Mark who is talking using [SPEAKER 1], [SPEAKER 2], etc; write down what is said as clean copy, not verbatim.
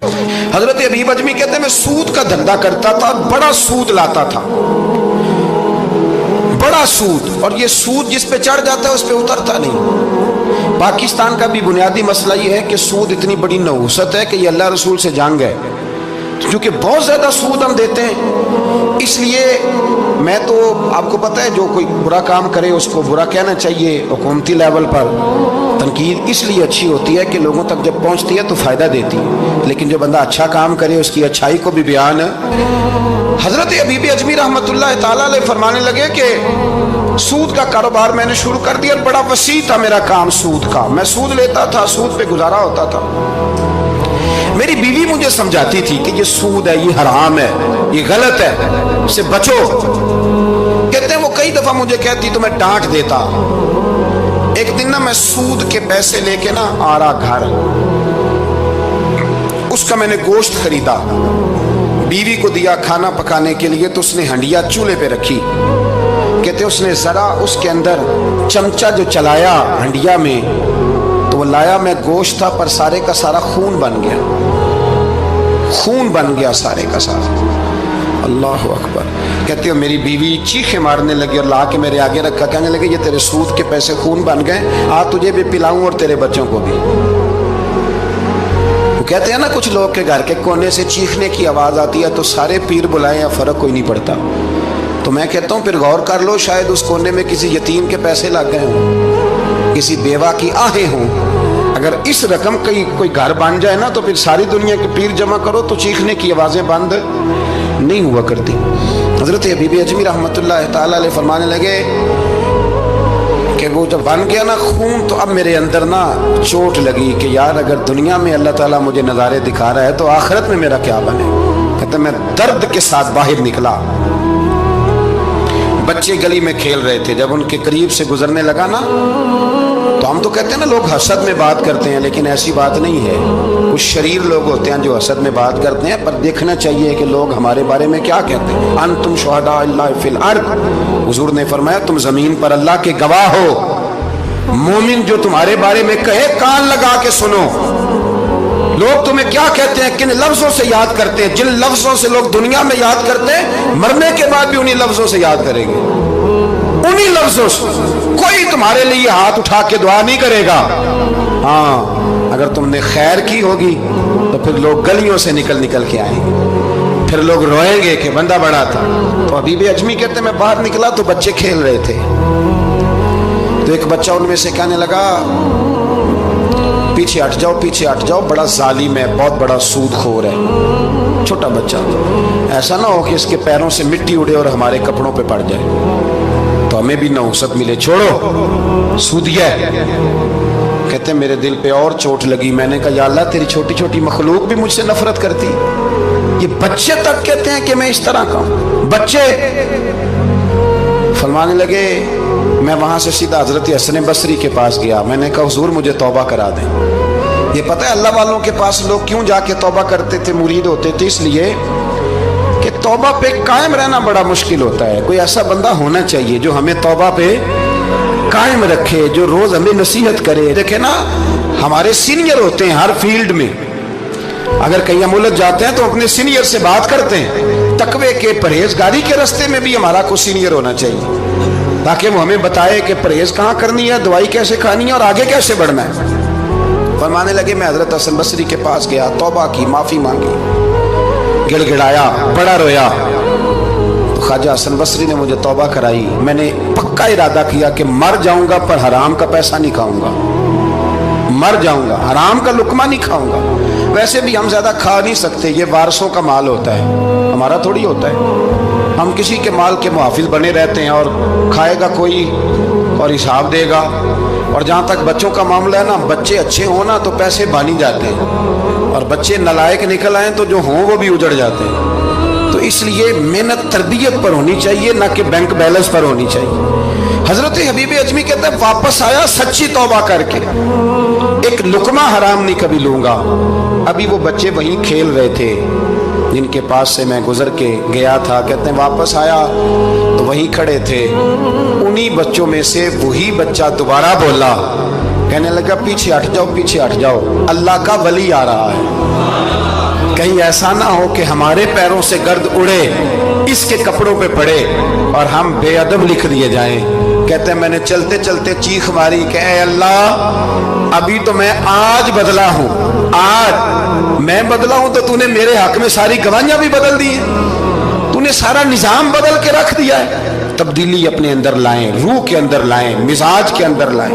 [SPEAKER 1] हजरत हबीब अजमी कहते हैं मैं सूद का धंधा करता था, बड़ा सूद लाता था, बड़ा सूद, और ये सूद जिस पे चढ़ जाता है उस पे उतरता नहीं। पाकिस्तान का भी बुनियादी मसला ये है कि सूद इतनी बड़ी नहुसत है कि ये अल्लाह रसूल से जंग है, क्योंकि बहुत ज़्यादा सूद हम देते हैं। इसलिए मैं तो आपको पता है जो कोई बुरा काम करे उसको बुरा कहना चाहिए, हुकूमती लेवल पर तनकीद इसलिए अच्छी होती है कि लोगों तक जब पहुंचती है तो फ़ायदा देती है, लेकिन जो बंदा अच्छा काम करे उसकी अच्छाई को भी बयान। हज़रत हबीब अजमी रहमतुल्लाह ताला अलैह फरमाने लगे कि सूद का कारोबार मैंने शुरू कर दिया, बड़ा वसी था मेरा काम सूद का, मैं सूद लेता था, सूद पे गुजारा होता था। मेरी बीवी मुझे समझाती थी कि ये सूद है, ये हराम है, ये गलत है, इससे बचो। कहते हैं वो कई दफा मुझे कहती तो मैं डांट देता। एक दिन ना मैं सूद के पैसे लेके ना आ रहा घर, उसका मैंने गोश्त खरीदा, बीवी को दिया खाना पकाने के लिए, तो उसने हंडिया चूल्हे पे रखी। कहते उसने जरा उसके अंदर चमचा जो चलाया हंडिया में, तो वो लाया मैं गोश्त था पर सारे का सारा खून बन गया, खून बन गया सारे का सारा। अल्लाह अकबर। कहते हो मेरी बीवी चीखें मारने लगी और ला के मेरे आगे रखा, कहने लगे ये तेरे सूद के पैसे खून बन गए, आ तुझे भी पिलाऊं और तेरे बच्चों को भी। वो कहते हैं ना कुछ लोग के घर के कोने से चीखने की आवाज़ आती है तो सारे पीर बुलाएं या फ़र्क कोई नहीं पड़ता। तो मैं कहता हूँ फिर गौर कर लो, शायद उस कोने में किसी यतीम के पैसे लग गए हों, किसी बेवा की आहें हों। अगर इस रकम की कोई घर बन जाए ना तो फिर सारी दुनिया के पीर जमा करो तो चीखने की आवाज़ें बंद नहीं हुआ करती। हज़रत हबीब अजमी रहमतुल्लाह ताला अलैह फरमाने लगे कि वो जब बन गया ना खून, तो अब मेरे अंदर ना चोट लगी कि यार अगर दुनिया में अल्लाह ताला मुझे नज़ारे दिखा रहा है तो आखिरत में मेरा क्या बने। कहते मैं दर्द के साथ बाहर निकला। बच्चे गली में खेल रहे थे, जब उनके करीब से गुजरने लगा ना, तो हम तो कहते हैं ना लोग हसद में बात करते हैं, लेकिन ऐसी बात नहीं है। कुछ शरीर लोग होते हैं जो हसद में बात करते हैं, पर देखना चाहिए कि लोग हमारे बारे में क्या कहते हैं। अंतुम शुहदा अल्लाह फिल अर्द, हुजूर ने फरमाया तुम जमीन पर अल्लाह के गवाह हो। मोमिन जो तुम्हारे बारे में कहे कान लगा के सुनो। लोग तुम्हें क्या कहते हैं, किन लफ्जों से याद करते हैं, जिन लफ्जों से लोग दुनिया में याद करते हैं मरने के बाद भी उन्हीं लफ्जों से याद करेंगे, उन्हीं लफ्जों से। कोई तुम्हारे लिए हाथ उठा के दुआ नहीं करेगा। हाँ, अगर तुमने खैर की होगी तो फिर लोग गलियों से निकल निकल के आएंगे, फिर लोग रोएंगे कि बंदा बड़ा था। तो हबीब अजमी कहते मैं बाहर निकला तो बच्चे खेल रहे थे, तो एक बच्चा उनमें से कहने लगा पीछे हट जाओ, पीछे हट जाओ, बड़ा जालिम है, बहुत बड़ा सूदखोर है। छोटा बच्चा, ऐसा ना हो कि इसके पैरों से मिट्टी उड़े और हमारे कपड़ों पे पड़ जाए तो हमें भी नहुसत मिले, छोड़ो सूदिया। कहते मेरे दिल पे और चोट लगी। मैंने कहा या अल्लाह तेरी छोटी छोटी मखलूक भी मुझसे नफरत करती, ये बच्चे तक कहते हैं कि मैं इस तरह का हूं। बच्चे फरमाने लगे, मैं वहां से सीधा हजरत हसन बसरी के पास गया। मैंने कहा हुजूर मुझे तौबा करा दें। ये पता है अल्लाह वालों के पास लोग क्यों जाके तौबा करते थे, मुरीद होते थे? इसलिए कि तौबा पे कायम रहना बड़ा मुश्किल होता है। कोई ऐसा बंदा होना चाहिए जो हमें तौबा पे कायम रखे, जो रोज हमें नसीहत करे। देखे ना हमारे सीनियर होते हैं हर फील्ड में, अगर कहीं हम उलझ जाते हैं तो अपने सीनियर से बात करते हैं। तकवे के परहेजगारी के रास्ते में भी हमारा कोई सीनियर होना चाहिए, ताकि वो हमें बताए कि परहेज कहाँ करनी है, दवाई कैसे खानी है और आगे कैसे बढ़ना है। फरमाने लगे मैं हजरत हसन बसरी के पास गया, तौबा की, माफी मांगी, गिड़गिड़ाया, बड़ा रोया। तो ख्वाजा हसन बसरी ने मुझे तौबा कराई। मैंने पक्का इरादा किया कि मर जाऊंगा पर हराम का पैसा नहीं खाऊंगा, मर जाऊंगा हराम का लुकमा नहीं खाऊंगा। वैसे भी हम ज्यादा खा नहीं सकते, ये वारसों का माल होता है, हमारा थोड़ी होता है। हम किसी के माल के मुहाफिज बने रहते हैं और खाएगा कोई और हिसाब देगा। और जहाँ तक बच्चों का मामला है ना, बच्चे अच्छे हो ना तो पैसे बानी जाते हैं, और बच्चे नालायक निकल आए तो जो हों वो भी उजड़ जाते हैं। तो इसलिए मेहनत तरबियत पर होनी चाहिए, ना कि बैंक बैलेंस पर होनी चाहिए। हजरत हबीब अजमी कहते हैं वापस आया सच्ची तौबा करके, एक लुकमा हराम नहीं कभी लूंगा। अभी वो बच्चे वहीं खेल रहे थे जिनके पास से मैं गुजर के गया था। कहते हैं वापस आया तो वहीं खड़े थे, उन्हीं बच्चों में से वही बच्चा दोबारा बोला, कहने लगा पीछे हट जाओ, पीछे हट जाओ, अल्लाह का वली आ रहा है। कहीं ऐसा ना हो कि हमारे पैरों से गर्द उड़े, इसके कपड़ों पे पड़े और हम बेअदब लिख दिए जाएं। कहते हैं मैंने चलते चलते चीख मारी कि ऐ अल्लाह, अभी तो मैं आज बदला हूं, आज मैं बदला हूं तो तूने मेरे हक में सारी गवाहियां भी बदल दी हैं, तूने सारा निजाम बदल के रख दिया है। तब्दीली अपने अंदर लाएं, रूह के अंदर लाएं, मिजाज के अंदर लाएं।